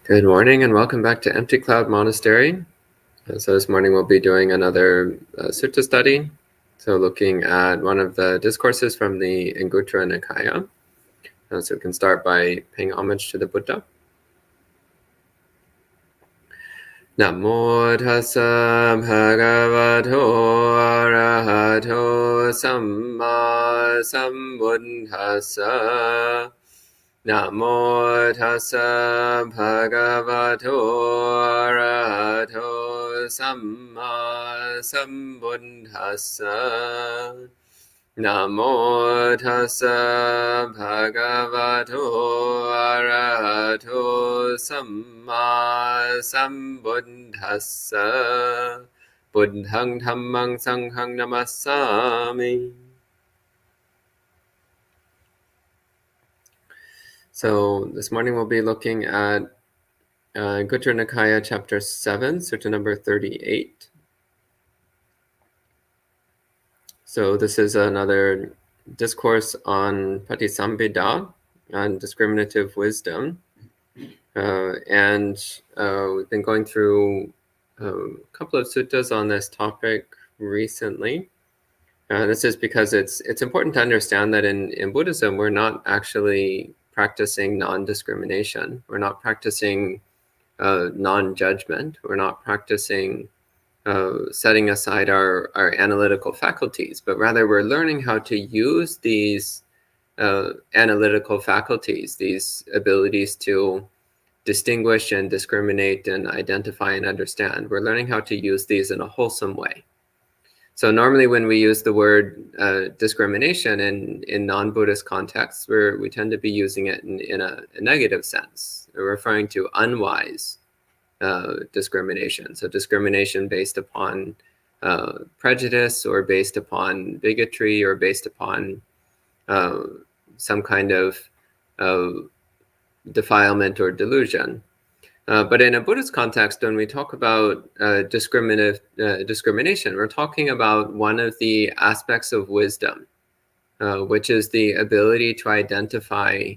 Good morning and welcome back to Empty Cloud Monastery. So this morning we'll be doing another sutta study. So looking at one of the discourses from the Anguttara Nikaya. So we can start by paying homage to the Buddha. Namo tassa bhagavato arahato samma sambuddhassa. Namo tassa bhagavato arahato samma sambuddhassa. Namo tassa bhagavato arahato samma sambuddhassa. Buddhang dhammang sanghang namassami. So this morning we'll be looking at Anguttara Nikaya chapter 7, sutta number 38. So this is another discourse on Patisambhida, on discriminative wisdom. And we've been going through a couple of suttas on this topic recently. This is because it's important to understand that in Buddhism, we're not actually practicing non-discrimination. We're not practicing non-judgment. We're not practicing setting aside our analytical faculties, but rather we're learning how to use these analytical faculties, these abilities to distinguish and discriminate and identify and understand. We're learning how to use these in a wholesome way. So normally when we use the word discrimination in non-Buddhist contexts, we tend to be using it in a negative sense. We're referring to unwise discrimination. So discrimination based upon prejudice or based upon bigotry or based upon some kind of defilement or delusion. But in a Buddhist context, when we talk about discrimination, we're talking about one of the aspects of wisdom, which is the ability to identify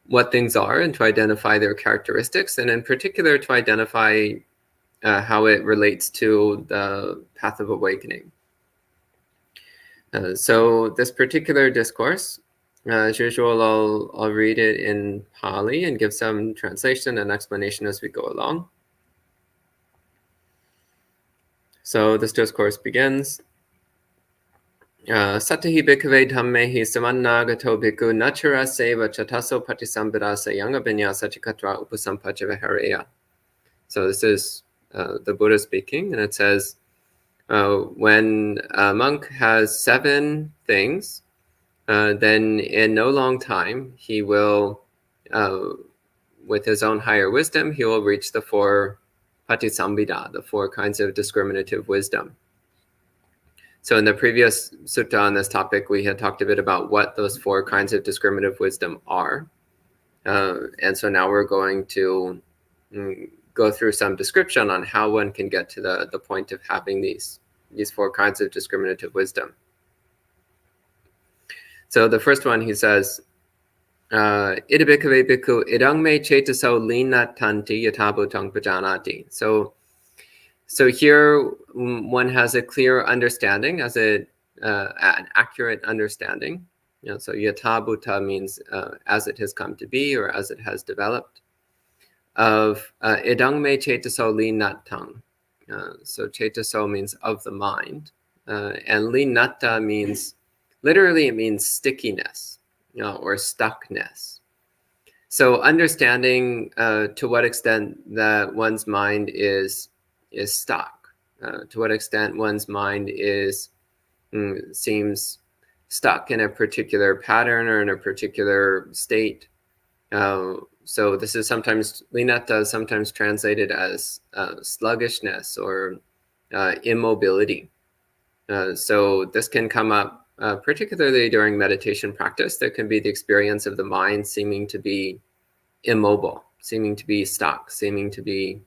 what things are and to identify their characteristics, and in particular to identify how it relates to the path of awakening. So this particular discourse, as usual, I'll read it in Pali and give some translation and explanation as we go along. So this discourse begins. Satahi bhikkhave dhammehi samannagato bhikkhu nachara seva chataso patisambhidasa yanga vinyasa chikatra upasampajavahareya. So this is the Buddha speaking, and it says, when a monk has 7 things, then in no long time, he will, with his own higher wisdom, he will reach the 4 patisambhida, the 4 kinds of discriminative wisdom. So in the previous sutta on this topic, we had talked a bit about what those 4 kinds of discriminative wisdom are. And so now we're going to go through some description on how one can get to the point of having these 4 kinds of discriminative wisdom. So the first one, he says, Ida bhikkhave bhikkhu idang me chetaso linatanti yatabhutang pajanati. So here one has a clear understanding, as an accurate understanding. So yatabhuta means as it has come to be or as it has developed. Of idang me chetaso linatang. So chetaso means of the mind, and linatta means, literally it means stickiness, or stuckness. So understanding to what extent that one's mind is stuck, to what extent one's mind seems stuck in a particular pattern or in a particular state. So this is sometimes, linatta is sometimes translated as sluggishness or immobility. So this can come up particularly during meditation practice. There can be the experience of the mind seeming to be immobile, seeming to be stuck, seeming to be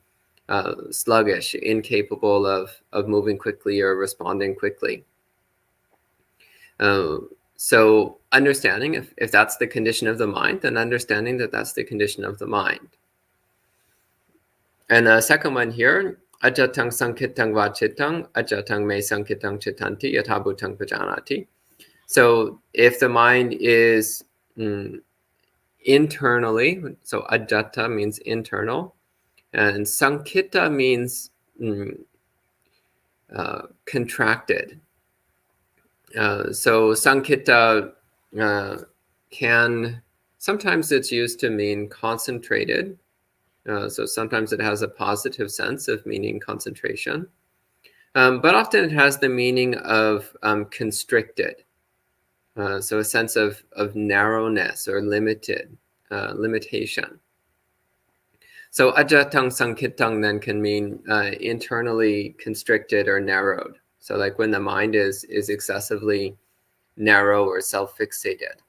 sluggish, incapable of moving quickly or responding quickly. So understanding if that's the condition of the mind, then understanding that that's the condition of the mind. And the second one here, ajatang sankitang vachitang, ajatang me sankitang chitanti, yatabhutang pajanati. So if the mind is internally, so ajata means internal, and sankita means contracted. So sankita can, sometimes it's used to mean concentrated. So sometimes it has a positive sense of meaning concentration. But often it has the meaning of constricted. So a sense of narrowness or limited, limitation. So ajatang sankitang then can mean internally constricted or narrowed. So like when the mind is excessively narrow or self-fixated.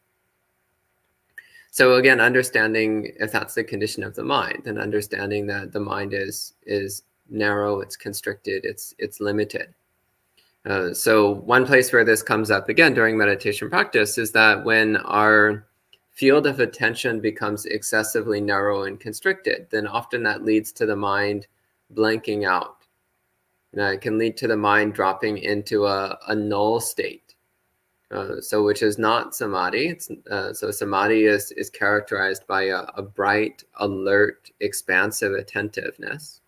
So again, understanding if that's the condition of the mind, then understanding that the mind is narrow, it's constricted, it's limited. So one place where this comes up again during meditation practice is that when our field of attention becomes excessively narrow and constricted, then often that leads to the mind blanking out. It can lead to the mind dropping into a null state. So which is not samadhi. So samadhi is characterized by a bright, alert, expansive attentiveness.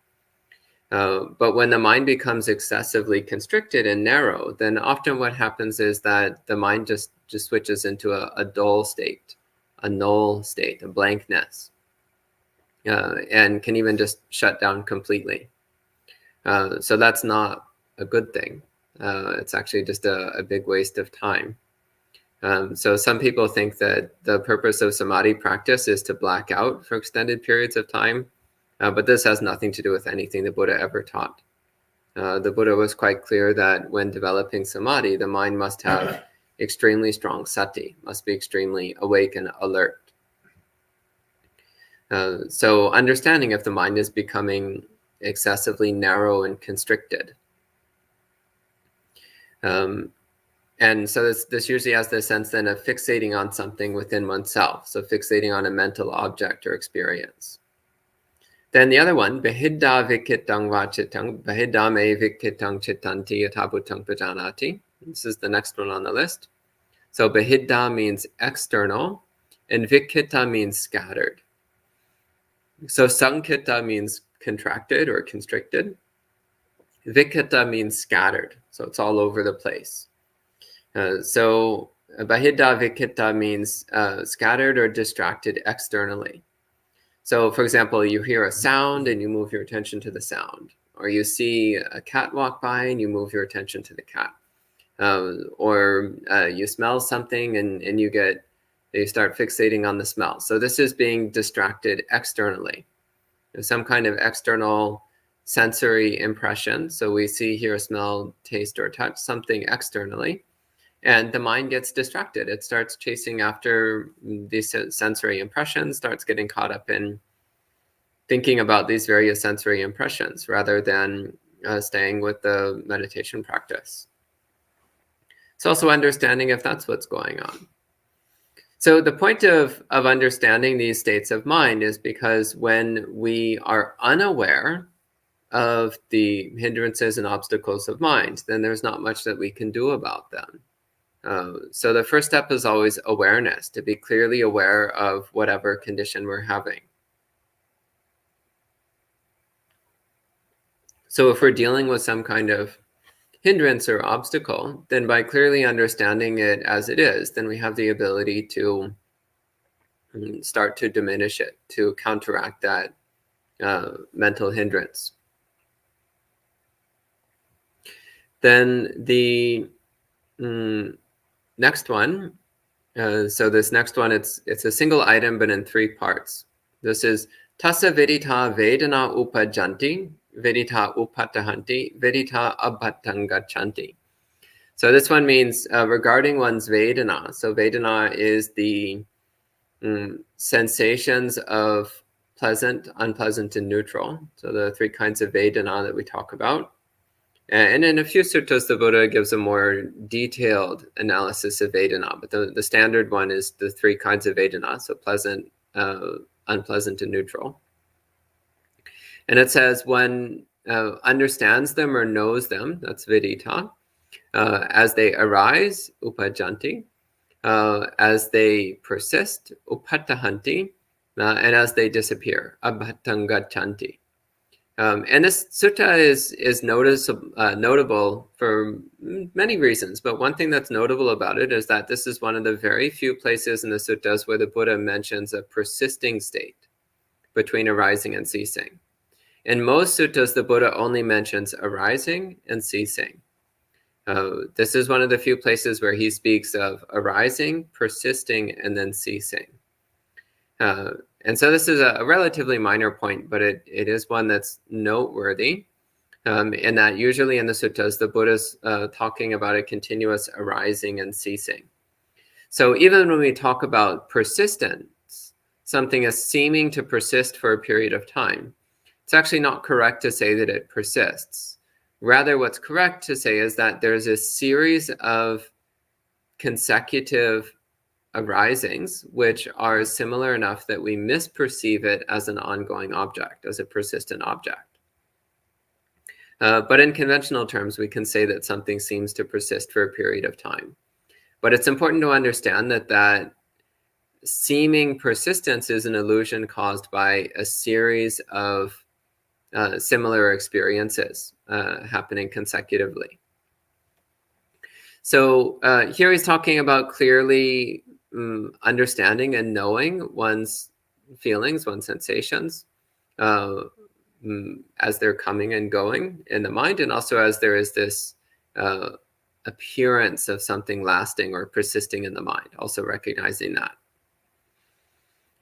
But when the mind becomes excessively constricted and narrow, then often what happens is that the mind just switches into a dull state, a null state, a blankness, and can even just shut down completely. So that's not a good thing. It's actually just a big waste of time. So some people think that the purpose of samadhi practice is to black out for extended periods of time. But this has nothing to do with anything the Buddha ever taught. The Buddha was quite clear that when developing samadhi, the mind must have extremely strong sati, must be extremely awake and alert. So understanding if the mind is becoming excessively narrow and constricted. And so this usually has the sense then of fixating on something within oneself, so fixating on a mental object or experience. Then the other one, behidda vikitang vachitang, behidda me vikitang chitanti yatabhutang pajanati. This is the next one on the list. So behidda means external, and vikita means scattered. So sankita means contracted or constricted. Vikita means scattered, so it's all over the place. So bahidda vikita means scattered or distracted externally. So for example, you hear a sound and you move your attention to the sound, or you see a cat walk by and you move your attention to the cat, or you smell something and you start fixating on the smell. So this is being distracted externally. There's some kind of external sensory impression. So we see, hear, smell, taste, or touch something externally, and the mind gets distracted. It starts chasing after these sensory impressions, starts getting caught up in thinking about these various sensory impressions rather than staying with the meditation practice. It's also understanding if that's what's going on. So the point of understanding these states of mind is because when we are unaware of the hindrances and obstacles of mind, then there's not much that we can do about them. So the first step is always awareness, to be clearly aware of whatever condition we're having. So if we're dealing with some kind of hindrance or obstacle, then by clearly understanding it as it is, then we have the ability to start to diminish it, to counteract that mental hindrance. Then the next one, so this next one, it's a single item, but in 3 parts. This is tassa vedita vedana upajanti, vedita upatahanti, vedita abhatangachanti. So this one means regarding one's vedana. So vedana is the sensations of pleasant, unpleasant, and neutral. So the 3 kinds of vedana that we talk about. And in a few suttas, the Buddha gives a more detailed analysis of Vedana, but the standard one is the 3 kinds of Vedana, so pleasant, unpleasant, and neutral. And it says one understands them or knows them, that's vidita, as they arise, upajanti, as they persist, upattahanti, and as they disappear, abhatangachanti. And this sutta is notable for many reasons, but one thing that's notable about it is that this is one of the very few places in the suttas where the Buddha mentions a persisting state between arising and ceasing. In most suttas, the Buddha only mentions arising and ceasing. This is one of the few places where he speaks of arising, persisting, and then ceasing. And so this is a relatively minor point, but it is one that's noteworthy, in that usually in the suttas, the Buddha's talking about a continuous arising and ceasing. So even when we talk about persistence, something is seeming to persist for a period of time, it's actually not correct to say that it persists. Rather, what's correct to say is that there's a series of consecutive arisings which are similar enough that we misperceive it as an ongoing object, as a persistent object. But in conventional terms, we can say that something seems to persist for a period of time. But it's important to understand that seeming persistence is an illusion caused by a series of similar experiences happening consecutively. So here he's talking about clearly understanding and knowing one's feelings, one's sensations, as they're coming and going in the mind, and also as there is this appearance of something lasting or persisting in the mind, also recognizing that.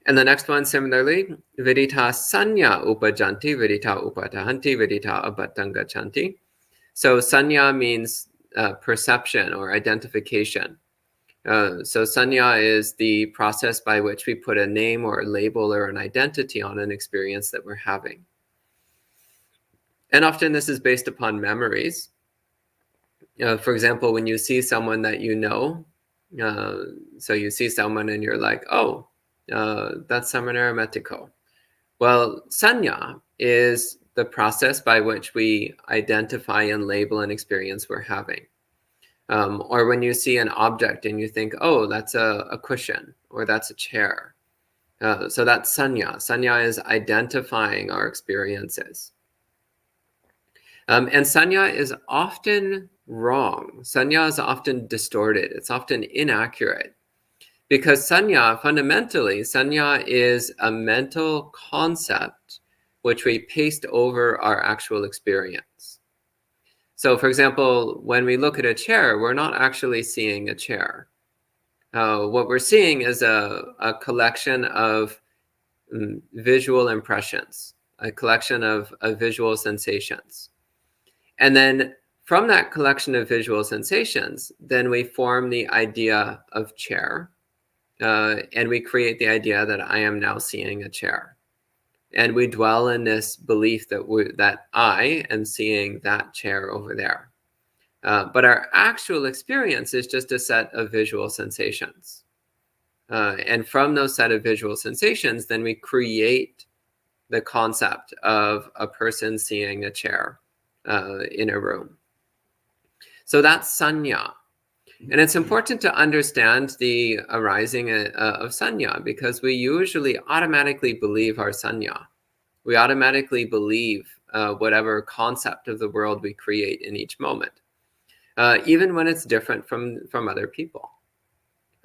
And the next one, similarly, vidita sanya upajanti, vidita upatahanti, vidita abhatangachanti. So sanya means perception or identification. So sanya is the process by which we put a name or a label or an identity on an experience that we're having. And often this is based upon memories. For example, when you see someone that you know, so you see someone and you're like, oh, that's Samanera Metiko. Well, sanya is the process by which we identify and label an experience we're having. Or when you see an object and you think, oh, that's a cushion or that's a chair. So that's sanya. Sanya is identifying our experiences. And sanya is often wrong. Sanya is often distorted. It's often inaccurate. Because sanya, fundamentally, sanya is a mental concept which we paste over our actual experience. So, for example, when we look at a chair, we're not actually seeing a chair. What we're seeing is a collection of visual impressions, a collection of visual sensations. And then from that collection of visual sensations, then we form the idea of chair. And we create the idea that I am now seeing a chair. And we dwell in this belief that I am seeing that chair over there. But our actual experience is just a set of visual sensations. And from those set of visual sensations, then we create the concept of a person seeing a chair in a room. So that's sanya. And it's important to understand the arising of sanya, because we usually automatically believe our sanya. We automatically believe whatever concept of the world we create in each moment, even when it's different from other people.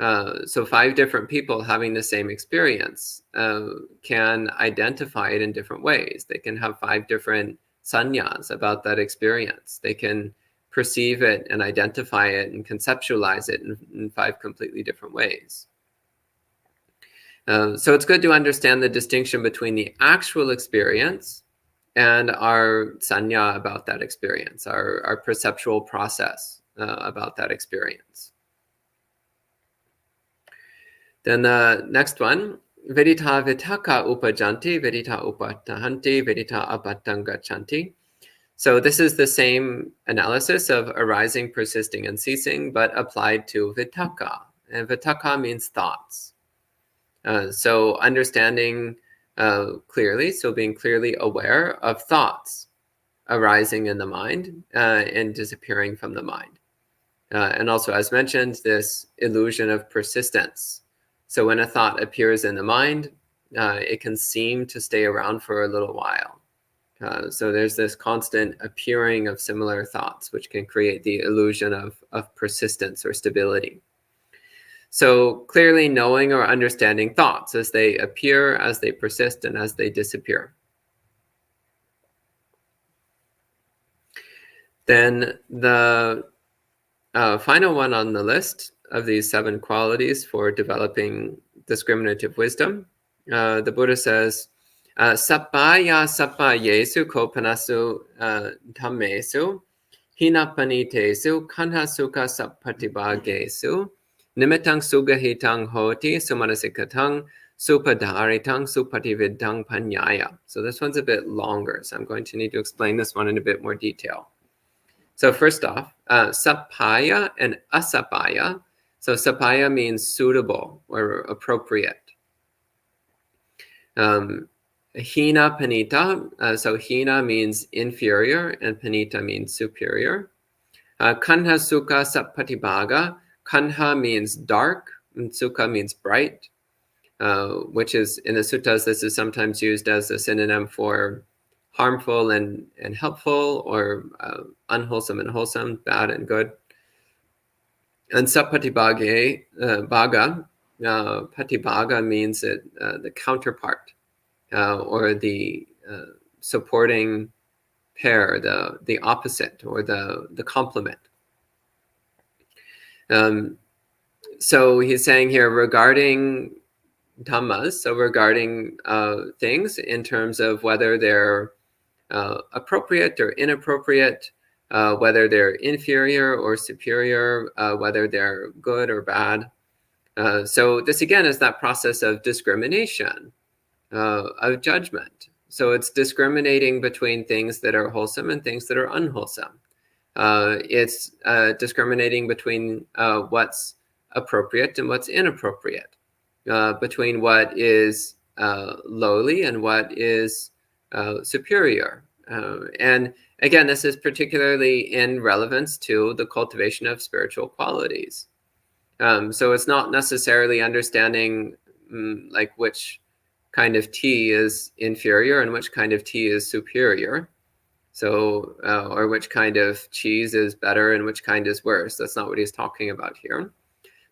So 5 different people having the same experience can identify it in different ways. They can have 5 different sanyas about that experience. They can perceive it and identify it and conceptualize it in 5 completely different ways. So it's good to understand the distinction between the actual experience and our sanya about that experience, our perceptual process about that experience. Then the next one, vidita vitaka upajanti, vidita upatahanti, vidita abhatangachanti. So this is the same analysis of arising, persisting, and ceasing, but applied to vitakka. And vitakka means thoughts. So understanding clearly, so being clearly aware of thoughts arising in the mind and disappearing from the mind. And also, as mentioned, this illusion of persistence. So when a thought appears in the mind, it can seem to stay around for a little while. So there's this constant appearing of similar thoughts, which can create the illusion of persistence or stability. So clearly knowing or understanding thoughts as they appear, as they persist, and as they disappear. Then the final one on the list of these 7 qualities for developing discriminative wisdom, the Buddha says, Sappaya sappayesu kopanasu dhammesu hinapanitesu kanha sukha sappatibhagesu nimitang sugahitang hoti sumanasikatang supadharitang supatividdhang panyaya. So this one's a bit longer, so I'm going to need to explain this one in a bit more detail. So first off, sappaya and asappaya. So sappaya means suitable or appropriate. Hina panita, so hina means inferior and panita means superior. Kanha sukha sappatibhaga. Kanha means dark and sukha means bright, which is in the suttas, this is sometimes used as a synonym for harmful and helpful, or unwholesome and wholesome, bad and good. And sappatibhaga, patibhaga means that the counterpart, or the supporting pair, the opposite, or the complement. So he's saying here regarding dhammas, so regarding things in terms of whether they're appropriate or inappropriate, whether they're inferior or superior, whether they're good or bad. So this again is that process of discrimination, of judgment. So it's discriminating between things that are wholesome and things that are unwholesome. It's discriminating between what's appropriate and what's inappropriate, between what is lowly and what is superior. And again, this is particularly in relevance to the cultivation of spiritual qualities. So it's not necessarily understanding like which kind of tea is inferior and which kind of tea is superior. So, or which kind of cheese is better and which kind is worse. That's not what he's talking about here.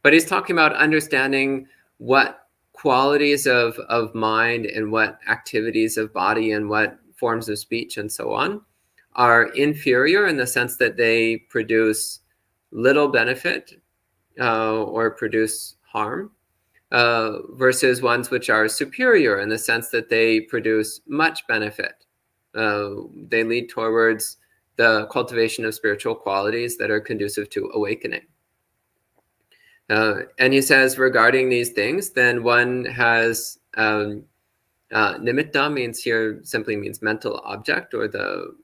But he's talking about understanding what qualities of mind and what activities of body and what forms of speech and so on are inferior in the sense that they produce little benefit or produce harm, versus ones which are superior in the sense that they produce much benefit. They lead towards the cultivation of spiritual qualities that are conducive to awakening. And he says regarding these things, then one has nimitta means here simply means mental object or the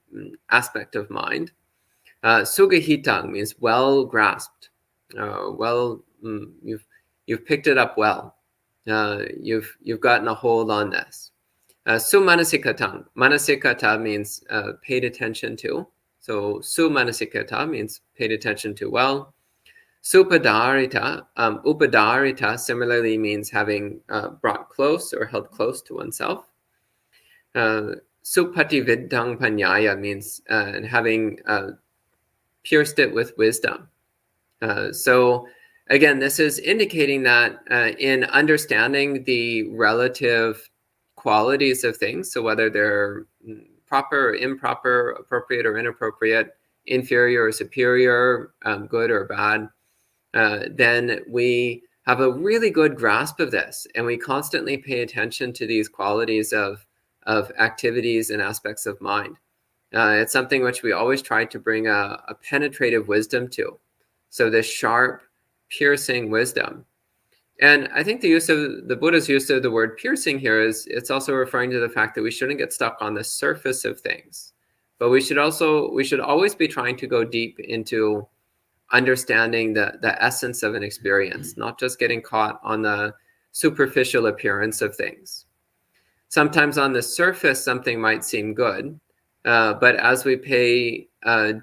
aspect of mind. Sugahitang means well grasped, you've picked it up well. You've gotten a hold on this. Sumanasikatang. Manasikata means paid attention to. So sumanasikata means paid attention to well. Supadarita, upadarita similarly means having brought close or held close to oneself. Supatividdhang panyaya means having pierced it with wisdom. So again, this is indicating that in understanding the relative qualities of things, so whether they're proper or improper, appropriate or inappropriate, inferior or superior, good or bad, then we have a really good grasp of this, and we constantly pay attention to these qualities of activities and aspects of mind. It's something which we always try to bring a penetrative wisdom to. So this sharp, piercing wisdom. And I think the Buddha's use of the word piercing here it's also referring to the fact that we shouldn't get stuck on the surface of things. But we should always be trying to go deep into understanding the essence of an experience, not just getting caught on the superficial appearance of things. Sometimes on the surface, something might seem good, but as we pay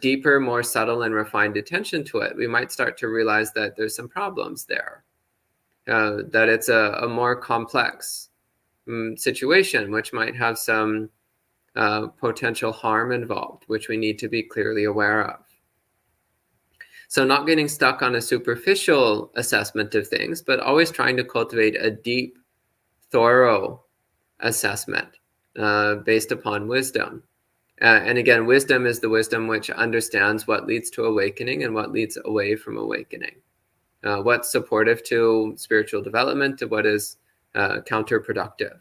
deeper, more subtle and refined attention to it, we might start to realize that there's some problems there, that it's a more complex situation, which might have some potential harm involved, which we need to be clearly aware of. So not getting stuck on a superficial assessment of things, but always trying to cultivate a deep, thorough assessment based upon wisdom. And again, wisdom is the wisdom which understands what leads to awakening and what leads away from awakening. What's supportive to spiritual development and what is counterproductive.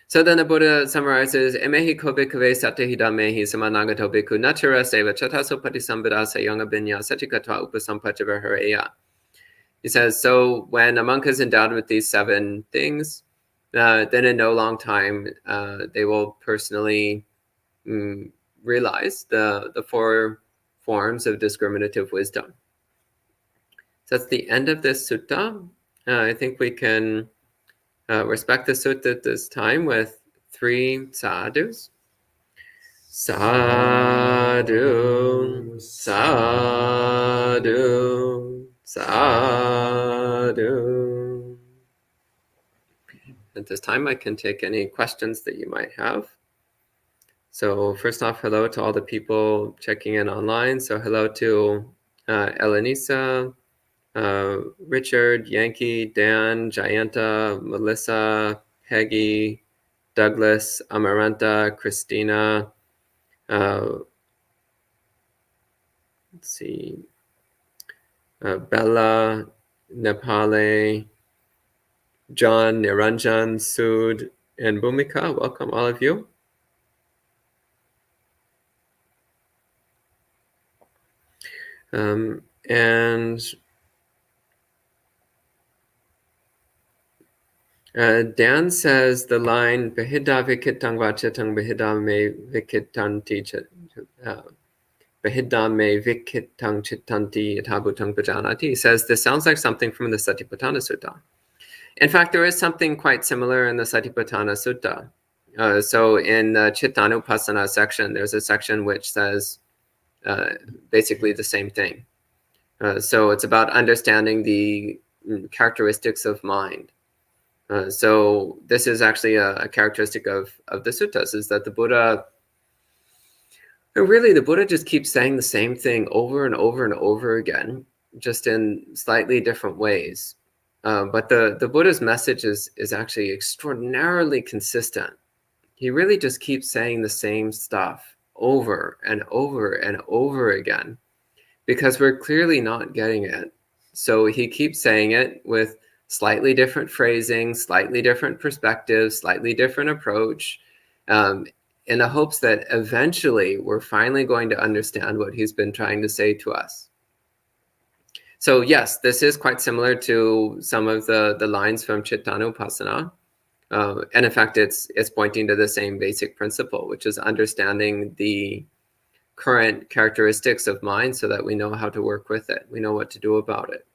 So then the Buddha summarizes, Emehi kobe kave satahida mehi samanagato bhikkhu nachara seva chataso patisambhada sayanga binya satikatva upasampachavahareya. He says, so when a monk is endowed with these 7 things, then in no long time they will personally realize the 4 forms of discriminative wisdom. So that's the end of this sutta. I think we can respect the sutta at this time with 3 sadhus. Sadhu, sadhu, sadhu. At this time, I can take any questions that you might have. So first off, hello to all the people checking in online. So hello to Elenisa, Richard, Yankee, Dan, Jayanta, Melissa, Peggy, Douglas, Amaranta, Christina. Let's see, Bella, Nepale, John, Niranjan, Sud, and Bhumika. Welcome, all of you. And Dan says the line Behida vikitang vachatang behida me vikitanti behida me vikitang chitanti yatabutang pajanati. He says this sounds like something from the Satipatthana Sutta. In fact, there is something quite similar in the Satipatthana Sutta. So in the Chittanupassana section, there's a section which says basically the same thing. So it's about understanding the characteristics of mind. So this is actually a characteristic of the suttas, is that the Buddha just keeps saying the same thing over and over and over again, just in slightly different ways. But the Buddha's message is actually extraordinarily consistent. He really just keeps saying the same stuff over and over and over again, because we're clearly not getting it. So he keeps saying it with slightly different phrasing, slightly different perspectives, slightly different approach, in the hopes that eventually we're finally going to understand what he's been trying to say to us. So yes, this is quite similar to some of the lines from Chittanupassana. And in fact, it's pointing to the same basic principle, which is understanding the current characteristics of mind so that we know how to work with it. We know what to do about it.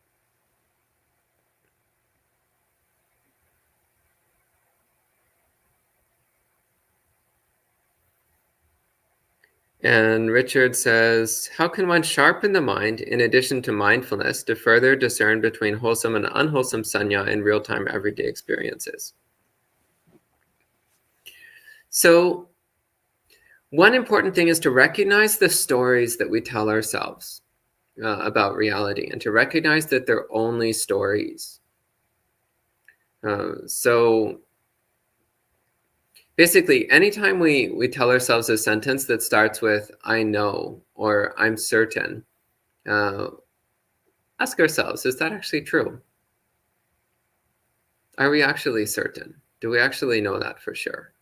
And Richard says, how can one sharpen the mind in addition to mindfulness to further discern between wholesome and unwholesome sanya in real-time everyday experiences? So one important thing is to recognize the stories that we tell ourselves about reality, and to recognize that they're only stories. So basically, anytime we tell ourselves a sentence that starts with I know or I'm certain, ask ourselves, is that actually true? Are we actually certain? Do we actually know that for sure?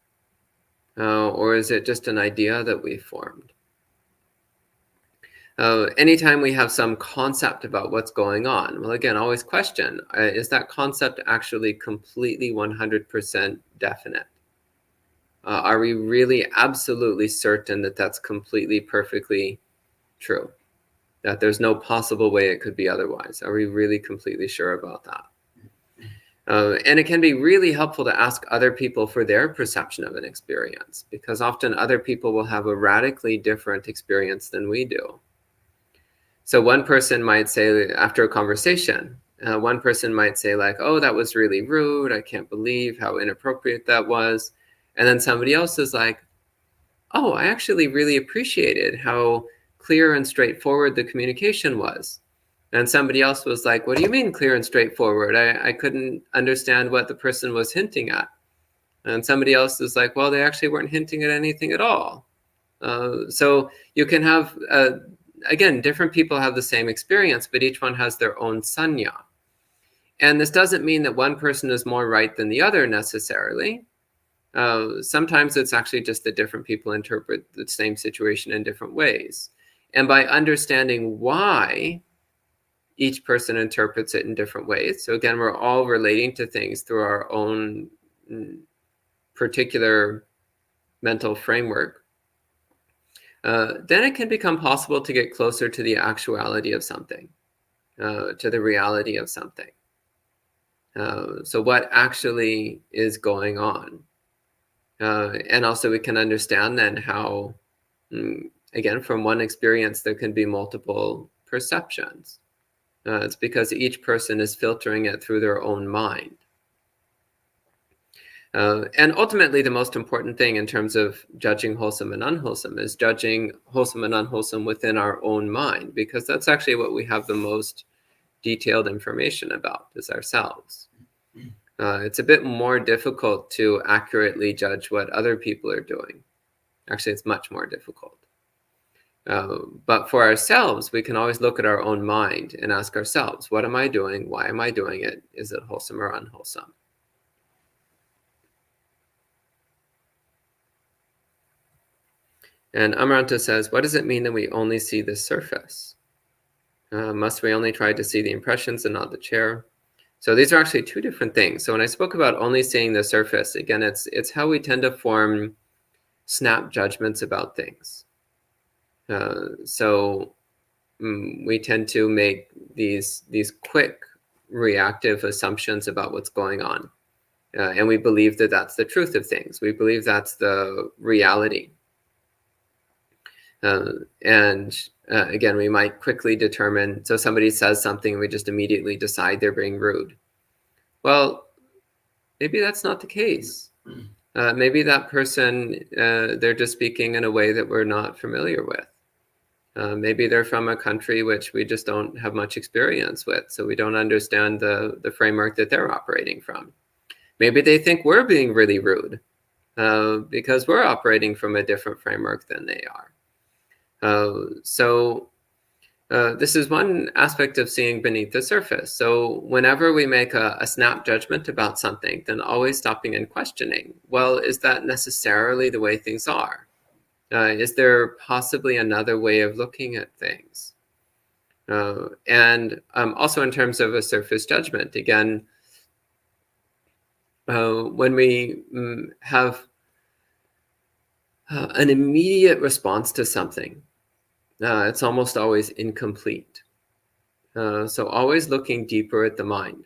Or is it just an idea that we formed? Anytime we have some concept about what's going on, well, again, always question, is that concept actually completely 100% definite? Are we really absolutely certain that that's completely, perfectly true? That there's no possible way it could be otherwise? Are we really completely sure about that? And it can be really helpful to ask other people for their perception of an experience, because often other people will have a radically different experience than we do. So one person might say, after a conversation, one person might say like, oh, that was really rude. I can't believe how inappropriate that was. And then somebody else is like, oh, I actually really appreciated how clear and straightforward the communication was. And somebody else was like, what do you mean clear and straightforward? I couldn't understand what the person was hinting at. And somebody else is like, well, they actually weren't hinting at anything at all. So you can have, again, different people have the same experience, but each one has their own sanya. And this doesn't mean that one person is more right than the other necessarily. Sometimes it's actually just that different people interpret the same situation in different ways. And by understanding why each person interprets it in different ways, so again, we're all relating to things through our own particular mental framework, then it can become possible to get closer to the actuality of something, to the reality of something. So what actually is going on? And also we can understand then how, again, from one experience, there can be multiple perceptions. It's because each person is filtering it through their own mind. And ultimately, the most important thing in terms of judging wholesome and unwholesome is judging wholesome and unwholesome within our own mind, because that's actually what we have the most detailed information about, is ourselves. It's a bit more difficult to accurately judge what other people are doing. Actually, it's much more difficult. But for ourselves, we can always look at our own mind and ask ourselves, what am I doing? Why am I doing it? Is it wholesome or unwholesome? And Amaranta says, what does it mean that we only see the surface? Must we only try to see the impressions and not the chair? So these are actually two different things. So when I spoke about only seeing the surface, again, it's how we tend to form snap judgments about things. So we tend to make these quick reactive assumptions about what's going on. And we believe that that's the truth of things. We believe that's the reality. Again, we might quickly determine, so somebody says something, we just immediately decide they're being rude. Well, maybe that's not the case. Maybe that person, they're just speaking in a way that we're not familiar with. Maybe they're from a country which we just don't have much experience with, so we don't understand the framework that they're operating from. Maybe they think we're being really rude because we're operating from a different framework than they are. So this is one aspect of seeing beneath the surface. So whenever we make a snap judgment about something, then always stopping and questioning, well, is that necessarily the way things are? Is there possibly another way of looking at things? And also in terms of a surface judgment, again, when we have an immediate response to something, it's almost always incomplete. So always looking deeper at the mind.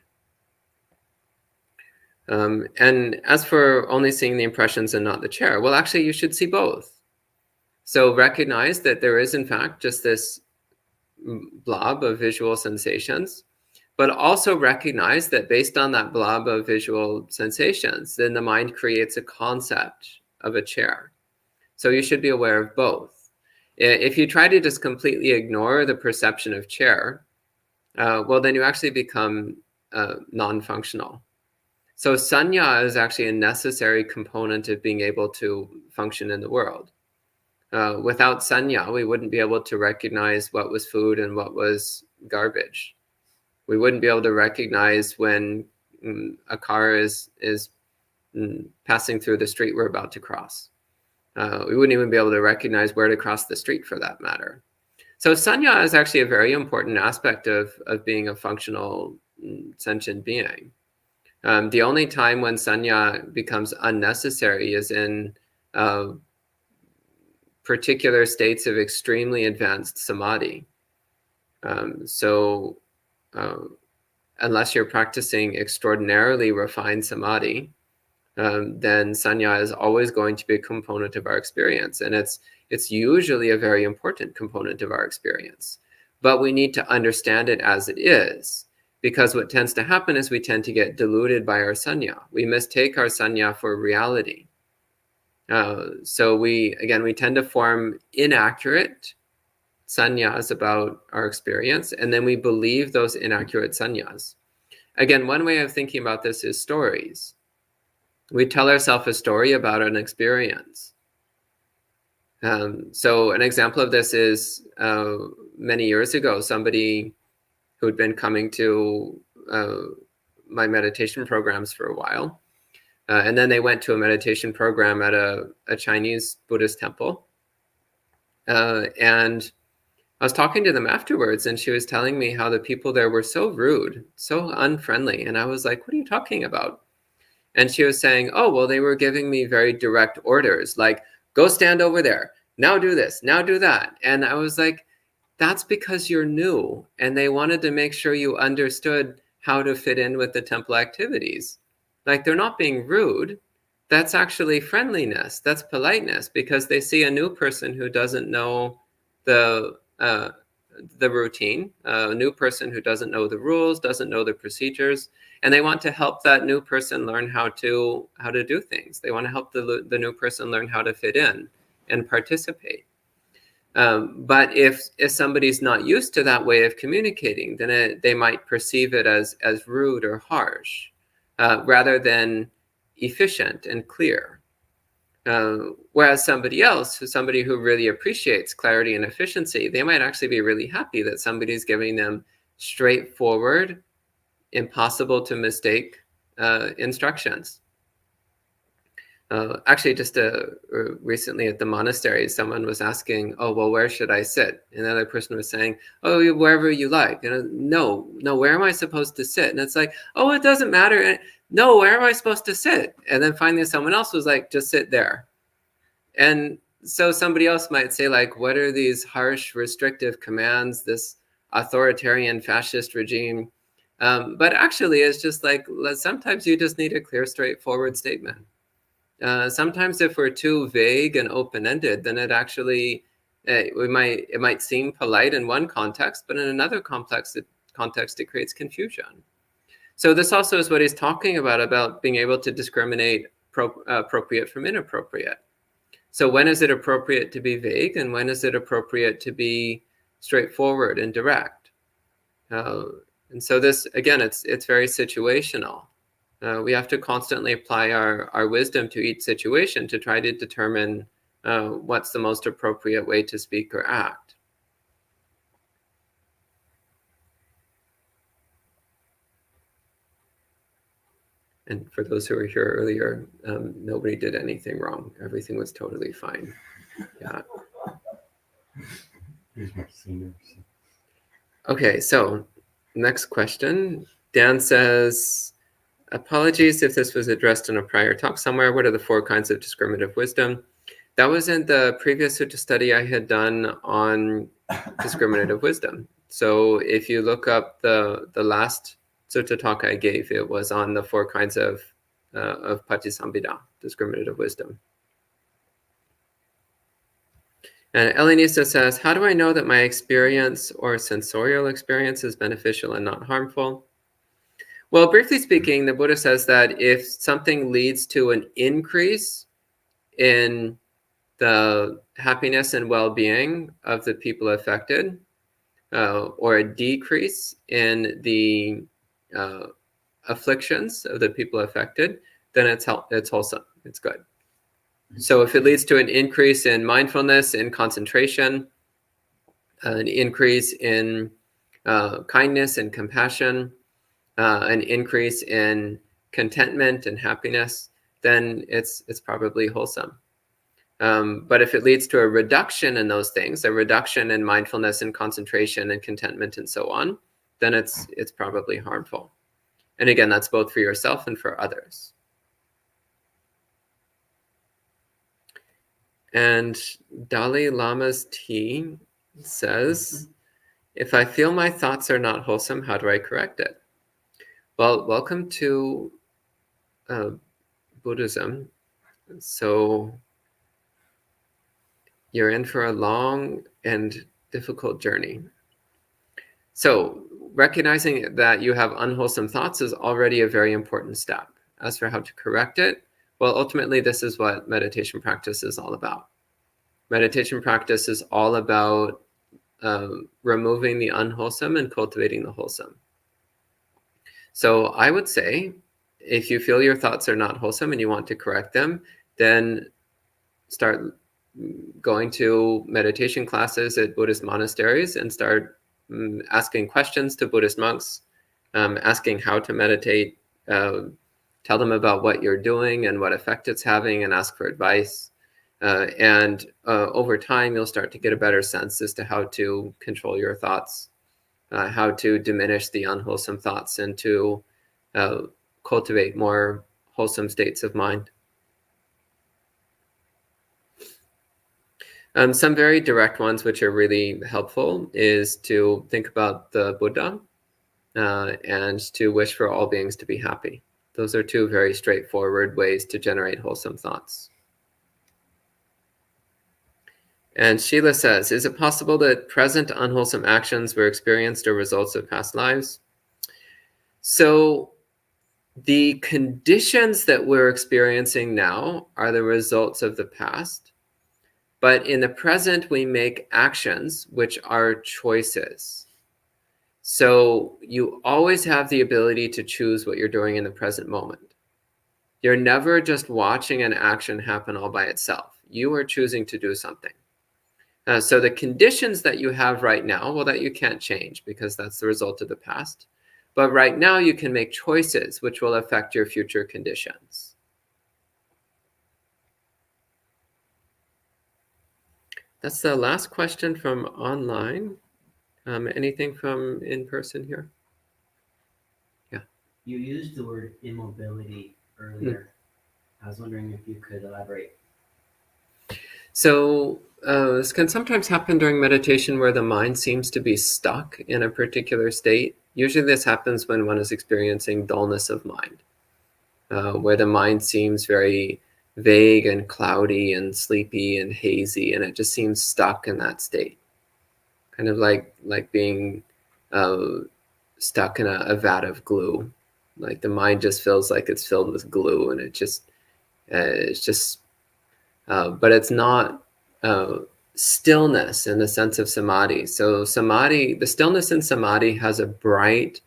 And as for only seeing the impressions and not the chair, well, actually, you should see both. So recognize that there is, in fact, just this blob of visual sensations, but also recognize that based on that blob of visual sensations, then the mind creates a concept of a chair. So you should be aware of both. If you try to just completely ignore the perception of chair, well, then you actually become non-functional. So sanya is actually a necessary component of being able to function in the world. Without sanya, we wouldn't be able to recognize what was food and what was garbage. We wouldn't be able to recognize when a car is passing through the street we're about to cross. We wouldn't even be able to recognize where to cross the street for that matter. So sanya is actually a very important aspect of being a functional sentient being. The only time when sanya becomes unnecessary is in particular states of extremely advanced samadhi. So unless you're practicing extraordinarily refined samadhi, then sanya is always going to be a component of our experience. And it's usually a very important component of our experience. But we need to understand it as it is, because what tends to happen is we tend to get deluded by our sanya. We mistake our sanya for reality. So we tend to form inaccurate sanyas about our experience, and then we believe those inaccurate sanyas. Again, one way of thinking about this is stories. We tell ourselves a story about an experience. So an example of this is many years ago, somebody who'd been coming to my meditation programs for a while, and then they went to a meditation program at a Chinese Buddhist temple. And I was talking to them afterwards, and she was telling me how the people there were so rude, so unfriendly. And I was like, what are you talking about? And she was saying, oh, well, they were giving me very direct orders, like, go stand over there. Now do this, now do that. And I was like, that's because you're new. And they wanted to make sure you understood how to fit in with the temple activities. Like, they're not being rude. That's actually friendliness. That's politeness, because they see a new person who doesn't know the routine, a new person who doesn't know the rules, doesn't know the procedures, and they want to help that new person learn how to do things. They want to help the new person learn how to fit in and participate. But if somebody's not used to that way of communicating, then they might perceive it as rude or harsh, rather than efficient and clear. Whereas somebody who really appreciates clarity and efficiency, they might actually be really happy that somebody's giving them straightforward, impossible to mistake instructions. Actually, just recently at the monastery, someone was asking, oh, well, where should I sit? And the other person was saying, oh, wherever you like. No, where am I supposed to sit? And it's like, oh, it doesn't matter. No, where am I supposed to sit? And then finally someone else was like, just sit there. And so somebody else might say, like, what are these harsh, restrictive commands, this authoritarian fascist regime? But actually, it's just like, sometimes you just need a clear, straightforward statement. Sometimes if we're too vague and open-ended, then it actually, it might seem polite in one context, but in another context, it creates confusion. So this also is what he's talking about being able to discriminate appropriate from inappropriate. So when is it appropriate to be vague, and when is it appropriate to be straightforward and direct? And so this, again, it's very situational. We have to constantly apply our wisdom to each situation to try to determine what's the most appropriate way to speak or act. And for those who were here earlier, nobody did anything wrong. Everything was totally fine. Yeah. Okay, so next question. Dan says, apologies if this was addressed in a prior talk somewhere. What are the 4 kinds of discriminative wisdom? That was in the previous sutta study I had done on discriminative wisdom. So if you look up the last sutta talk I gave, it was on the 4 kinds of patisambhida, discriminative wisdom. And Elenisa says, how do I know that my experience or sensorial experience is beneficial and not harmful? Well, briefly speaking, the Buddha says that if something leads to an increase in the happiness and well-being of the people affected, or a decrease in the afflictions of the people affected, then it's wholesome, it's good. So if it leads to an increase in mindfulness and concentration, an increase in kindness and compassion, an increase in contentment and happiness, then it's probably wholesome. But if it leads to a reduction in those things, a reduction in mindfulness and concentration and contentment and so on, then it's probably harmful. And again, that's both for yourself and for others. And Dalai Lama's tea says, if I feel my thoughts are not wholesome, how do I correct it? Well, welcome to Buddhism. So you're in for a long and difficult journey. So recognizing that you have unwholesome thoughts is already a very important step. As for how to correct it, well, ultimately, this is what meditation practice is all about. Meditation practice is all about removing the unwholesome and cultivating the wholesome. So I would say, if you feel your thoughts are not wholesome and you want to correct them, then start going to meditation classes at Buddhist monasteries and start asking questions to Buddhist monks, asking how to meditate, tell them about what you're doing and what effect it's having, and ask for advice. And over time, you'll start to get a better sense as to how to control your thoughts, how to diminish the unwholesome thoughts, and to cultivate more wholesome states of mind. Some very direct ones, which are really helpful, is to think about the Buddha and to wish for all beings to be happy. Those are two very straightforward ways to generate wholesome thoughts. And Sheila says, is it possible that present unwholesome actions were experienced or results of past lives? So the conditions that we're experiencing now are the results of the past. But in the present, we make actions which are choices. So you always have the ability to choose what you're doing in the present moment. You're never just watching an action happen all by itself. You are choosing to do something. So the conditions that you have right now, well, that you can't change because that's the result of the past. But right now you can make choices which will affect your future conditions. That's the last question from online. Anything from in person here? Yeah. You used the word immobility earlier. I was wondering if you could elaborate. So this can sometimes happen during meditation where the mind seems to be stuck in a particular state. Usually this happens when one is experiencing dullness of mind, where the mind seems very vague and cloudy and sleepy and hazy, and it just seems stuck in that state. Kind of like being stuck in a vat of glue. Like the mind just feels like it's filled with glue, and it's just but it's not stillness in the sense of samadhi. So samadhi, the stillness in samadhi has a bright,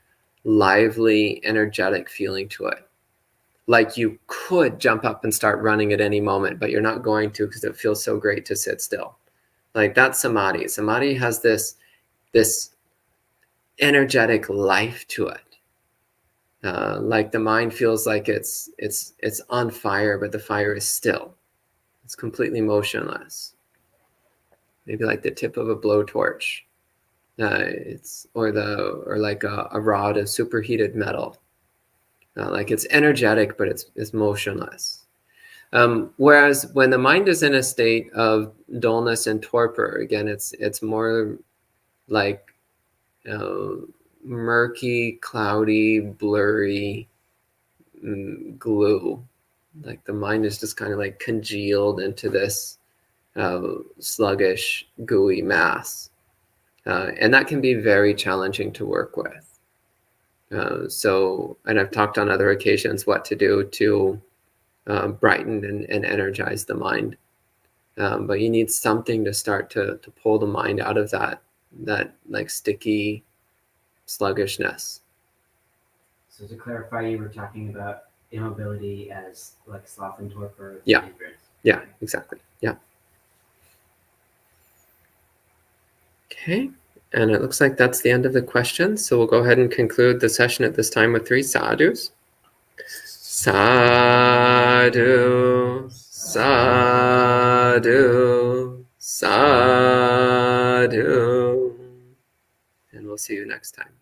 lively, energetic feeling to it. Like you could jump up and start running at any moment, but you're not going to because it feels so great to sit still. Like that's samadhi. Samadhi has this energetic life to it. Like the mind feels like it's on fire, but the fire is still. It's completely motionless. Maybe like the tip of a blowtorch. Or like a rod of superheated metal. Like it's energetic, but it's motionless. Whereas when the mind is in a state of dullness and torpor, again, it's more like murky, cloudy, blurry glue. Like the mind is just kind of like congealed into this sluggish, gooey mass. And that can be very challenging to work with. And I've talked on other occasions what to do to brighten and energize the mind. But you need something to start to pull the mind out of that like sticky sluggishness. So to clarify, you were talking about immobility as like sloth and torpor. Yeah. Yeah, exactly. Yeah. Okay. And it looks like that's the end of the questions. So we'll go ahead and conclude the session at this time with 3 sadhus. Sadhu, sadhu, sadhu. And we'll see you next time.